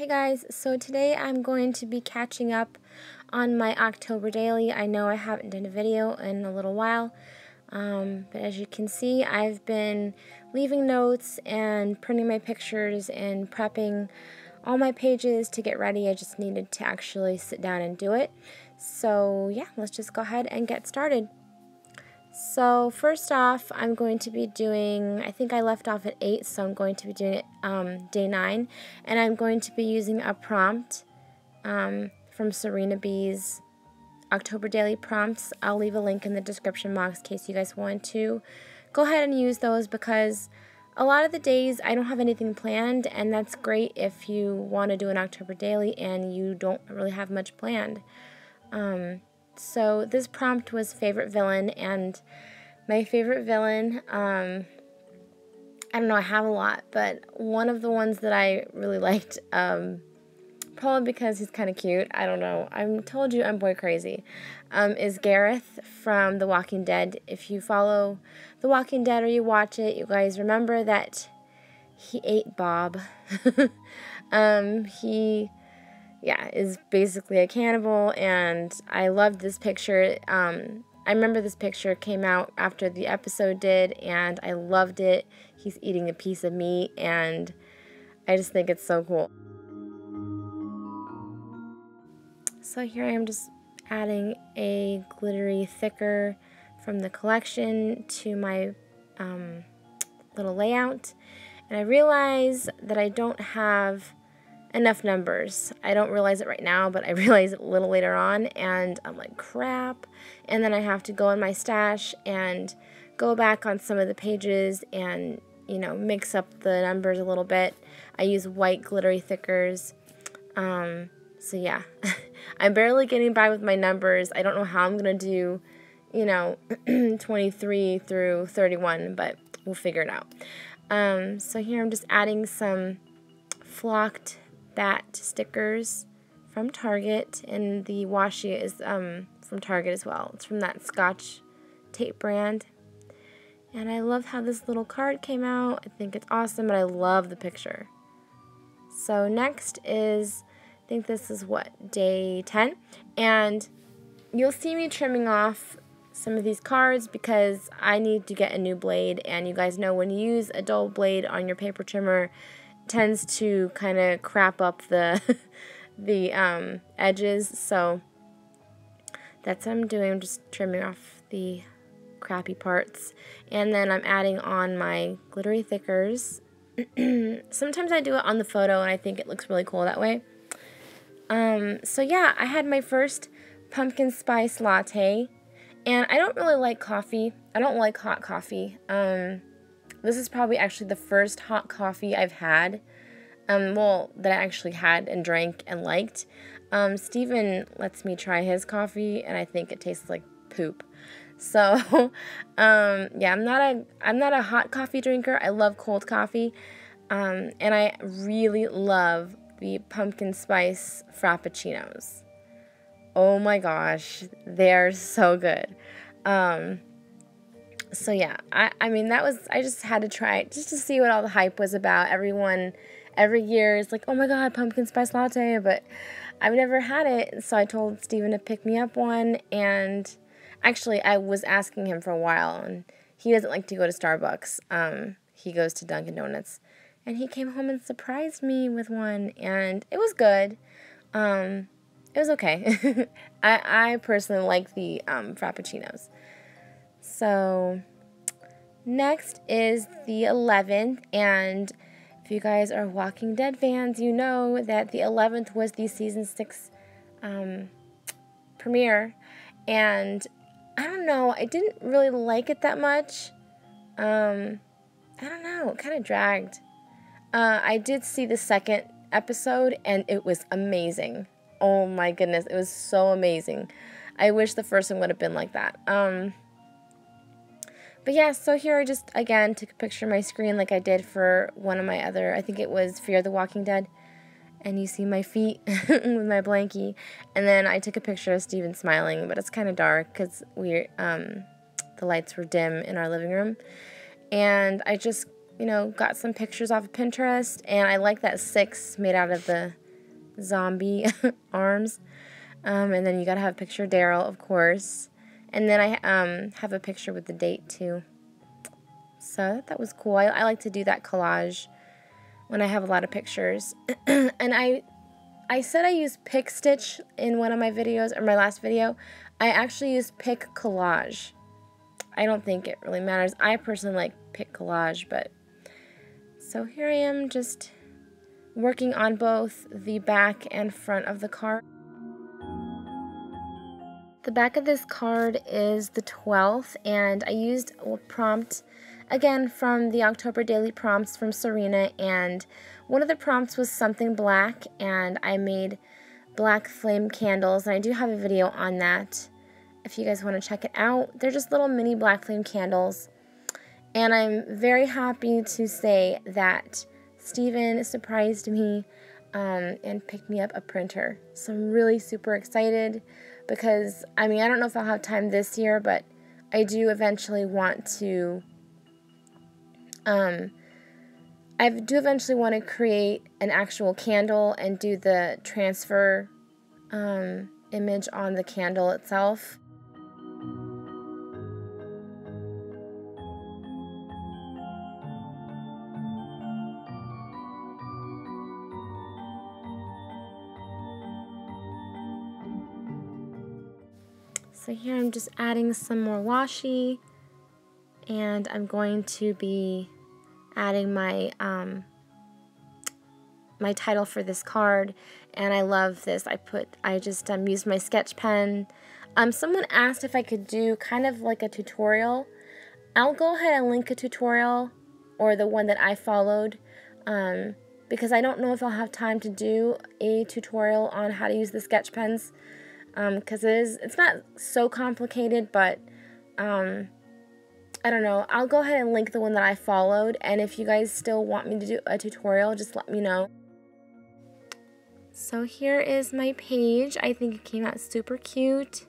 Hey guys, so today I'm going to be catching up on my October daily. I know I haven't done a video in a little while, but as you can see, I've been leaving notes and printing my pictures and prepping all my pages to get ready. I just needed to actually sit down and do it. So yeah, let's just go ahead and get started. So first off, I'm going to be doing, I think I left off at 8, so I'm going to be doing it day 9, and I'm going to be using a prompt from Sabrina B's October Daily Prompts. I'll leave a link in the description box in case you guys want to go ahead and use those, because a lot of the days I don't have anything planned, and that's great if you want to do an October Daily and you don't really have much planned. So this prompt was favorite villain, and my favorite villain, I don't know, I have a lot, but one of the ones that I really liked, probably because he's kind of cute, I don't know, I told you I'm boy crazy, is Gareth from The Walking Dead. If you follow The Walking Dead or you watch it, you guys remember that he ate Bob. Yeah, is basically a cannibal, and I loved this picture. I remember this picture came out after the episode did, and I loved it. He's eating a piece of meat, and I just think it's so cool. So here I am just adding a glittery thicker from the collection to my little layout, and I realize that I don't have enough numbers. I don't realize it right now, but I realize it a little later on, and I'm like, crap. And then I have to go in my stash and go back on some of the pages and, you know, mix up the numbers a little bit. I use white glittery thickers. So yeah, I'm barely getting by with my numbers. I don't know how I'm gonna do, you know, 23 through 31, but we'll figure it out. So here I'm just adding some flocked bat stickers from Target, and the washi is from Target as well. It's from that Scotch tape brand, and I love how this little card came out. I think it's awesome, and I love the picture. So next is, I think this is what, day 10, and you'll see me trimming off some of these cards because I need to get a new blade, and you guys know when you use a dull blade on your paper trimmer, tends to kind of crap up the edges, so that's what I'm doing. I'm just trimming off the crappy parts, and then I'm adding on my glittery thickers. Sometimes I do it on the photo, and I think it looks really cool that way. So yeah, I had my first pumpkin spice latte, and I don't really like coffee. I don't like hot coffee. This is probably actually the first hot coffee I've had, well, that I actually had and drank and liked. Steven lets me try his coffee, and I think it tastes like poop. So, yeah, I'm not a hot coffee drinker. I love cold coffee, and I really love the pumpkin spice frappuccinos. Oh my gosh, they're so good. So yeah, I mean, I just had to try it just to see what all the hype was about. Everyone, every year is like, oh my god, pumpkin spice latte, but I've never had it, so I told Steven to pick me up one, and actually, I was asking him for a while, and he doesn't like to go to Starbucks. He goes to Dunkin' Donuts, and he came home and surprised me with one, and it was good. It was okay. I personally like the frappuccinos. So next is the 11th, and if you guys are Walking Dead fans, you know that the 11th was the season 6 premiere, and I don't know, I didn't really like it that much. I don't know, it kind of dragged. I did see the second episode, and it was amazing. Oh my goodness, it was so amazing. I wish the first one would have been like that. But yeah, so here I just, again, took a picture of my screen like I did for one of my other, I think it was Fear the Walking Dead. And you see my feet with my blankie. And then I took a picture of Steven smiling, but it's kind of dark because the lights were dim in our living room. And I just, you know, got some pictures off of Pinterest, and I like that 6 made out of the zombie arms. And then you gotta have a picture of Daryl, of course. And then I have a picture with the date too. So that was cool. I like to do that collage when I have a lot of pictures. And I said I used Pick Stitch in one of my videos, or my last video. I actually used Pick Collage. I don't think it really matters. I personally like Pick Collage, but... So here I am just working on both the back and front of the card. The back of this card is the 12th, and I used a prompt, again, from the October Daily Prompts from Sabrina, and one of the prompts was something black, and I made black flame candles, and I do have a video on that if you guys want to check it out. They're just little mini black flame candles, and I'm very happy to say that Steven surprised me and picked me up a printer. So I'm really super excited because, I mean, I don't know if I'll have time this year, but I do eventually want to, create an actual candle and do the transfer image on the candle itself. So here I'm just adding some more washi, and I'm going to be adding my my title for this card, and I love this. I just used my sketch pen. Someone asked if I could do kind of like a tutorial. I'll go ahead and link a tutorial, or the one that I followed, because I don't know if I'll have time to do a tutorial on how to use the sketch pens. Because it's not so complicated, but I don't know. I'll go ahead and link the one that I followed, and if you guys still want me to do a tutorial, just let me know. So here is my page. I think it came out super cute.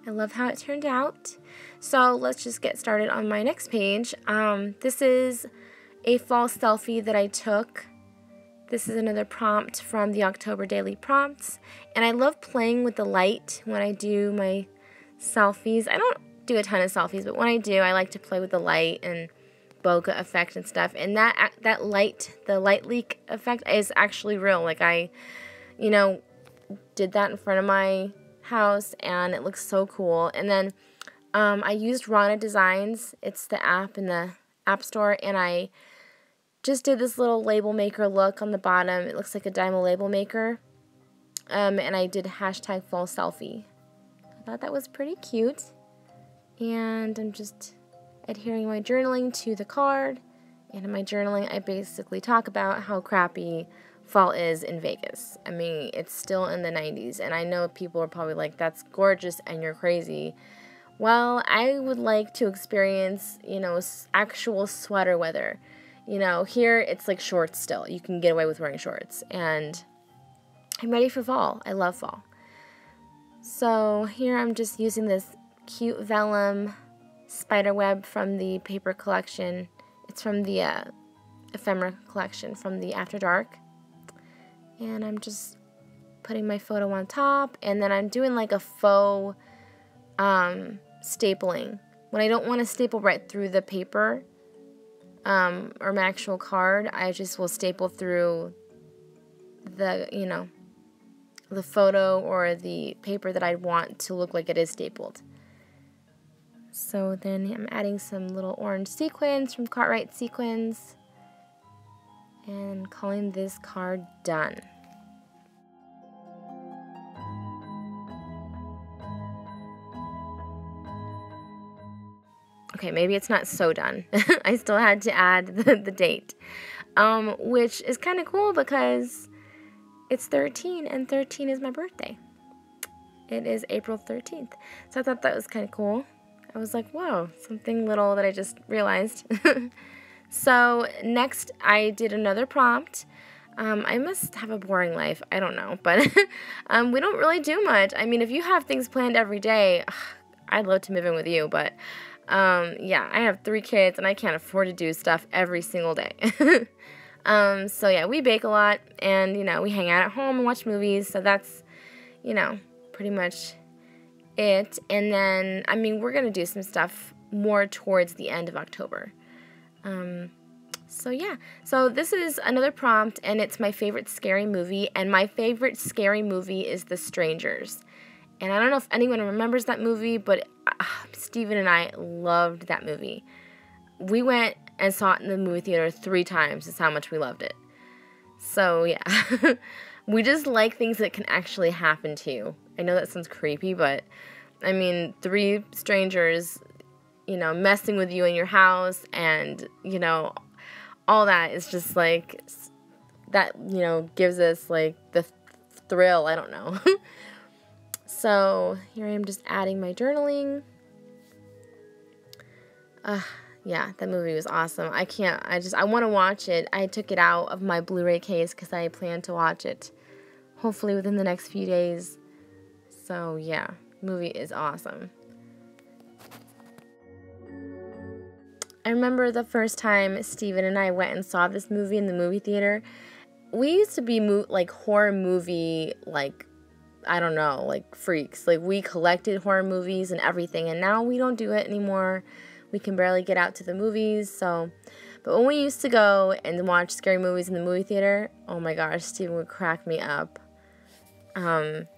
I love how it turned out. So let's just get started on my next page. This is a fall selfie that I took. This is another prompt from the October Daily Prompts, and I love playing with the light when I do my selfies. I don't do a ton of selfies, but when I do, I like to play with the light and bokeh effect and stuff, and that light, the light leak effect, is actually real. Like, I, did that in front of my house, and it looks so cool. And then I used Rana Designs. It's the app in the App Store, and I just did this little label maker look on the bottom. It looks like a diamond label maker. And I did hashtag fall selfie. I thought that was pretty cute. And I'm just adhering my journaling to the card. And in my journaling, I basically talk about how crappy fall is in Vegas. I mean, it's still in the 90s. And I know people are probably like, that's gorgeous and you're crazy. Well, I would like to experience, actual sweater weather. Here it's like shorts still. You can get away with wearing shorts. And I'm ready for fall. I love fall. So here I'm just using this cute vellum spider web from the paper collection. It's from the ephemera collection from the After Dark. And I'm just putting my photo on top. And then I'm doing like a faux stapling. When I don't want to staple right through the paper, or my actual card, I just will staple through the, the photo or the paper that I want to look like it is stapled. So then I'm adding some little orange sequins from Cartwright Sequins and calling this card done. Okay, maybe it's not so done. I still had to add the date, which is kind of cool because it's 13, and 13 is my birthday. It is April 13th. So I thought that was kind of cool. I was like, whoa, something little that I just realized. So next, I did another prompt. I must have a boring life. I don't know, but we don't really do much. I mean, if you have things planned every day, I'd love to move in with you, but... yeah, I have 3 kids, and I can't afford to do stuff every single day. So yeah, we bake a lot, and, you know, we hang out at home and watch movies, so that's, you know, pretty much it. And then, I mean, we're going to do some stuff more towards the end of October. So yeah, so this is another prompt, and it's my favorite scary movie, and my favorite scary movie is The Strangers. And I don't know if anyone remembers that movie, but Steven and I loved that movie. We went and saw it in the movie theater 3 times. That's how much we loved it. So yeah, we just like things that can actually happen to you. I know that sounds creepy, but I mean, 3 strangers, you know, messing with you in your house, and, you know, all that is just like, that, you know, gives us like the thrill. I don't know. So here I am just adding my journaling. Yeah, that movie was awesome. I want to watch it. I took it out of my Blu-ray case because I plan to watch it hopefully within the next few days. So yeah, movie is awesome. I remember the first time Steven and I went and saw this movie in the movie theater. We used to be like horror movie, like, I don't know, like freaks. Like, we collected horror movies and everything, and now we don't do it anymore. We can barely get out to the movies, so. But when we used to go and watch scary movies in the movie theater, oh my gosh, Steven would crack me up.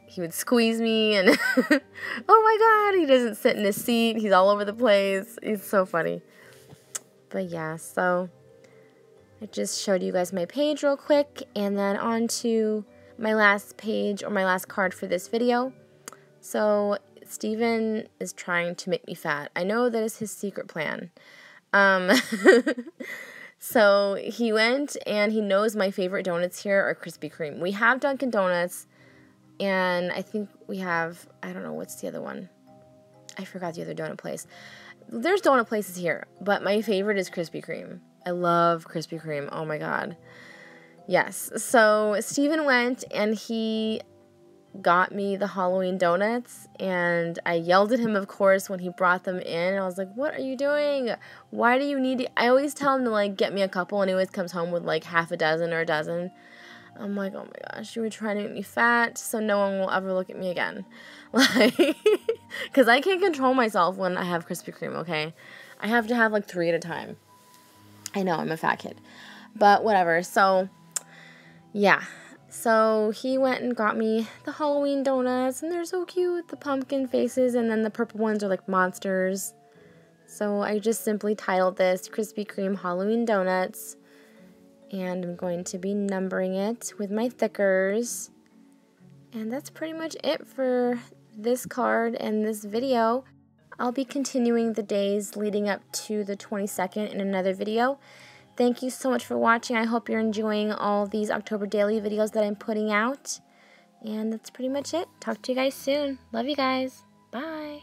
He would squeeze me, and oh my god, he doesn't sit in his seat. He's all over the place. He's so funny. But yeah, so I just showed you guys my page real quick, and then on to my last page, or my last card for this video. So Steven is trying to make me fat. I know that is his secret plan. So he went, and he knows my favorite donuts here are Krispy Kreme. We have Dunkin' Donuts, and I think we have, I don't know, what's the other one? I forgot the other donut place. There's donut places here, but my favorite is Krispy Kreme. I love Krispy Kreme. Oh my god. Yes. So Steven went, and he got me the Halloween donuts, and I yelled at him, of course, when he brought them in. I was like, what are you doing? Why do you need to? I always tell him to, like, get me a couple, and he always comes home with like half a dozen or a dozen. I'm like, oh my gosh, you were trying to make me fat so no one will ever look at me again. Like, because I can't control myself when I have Krispy Kreme, okay? I have to have like 3 at a time. I know, I'm a fat kid. But whatever, so, yeah. So he went and got me the Halloween donuts, and they're so cute, the pumpkin faces, and then the purple ones are like monsters. So I just simply titled this Krispy Kreme Halloween Donuts. And I'm going to be numbering it with my thickers. And that's pretty much it for this card and this video. I'll be continuing the days leading up to the 22nd in another video. Thank you so much for watching. I hope you're enjoying all these October daily videos that I'm putting out. And that's pretty much it. Talk to you guys soon. Love you guys. Bye.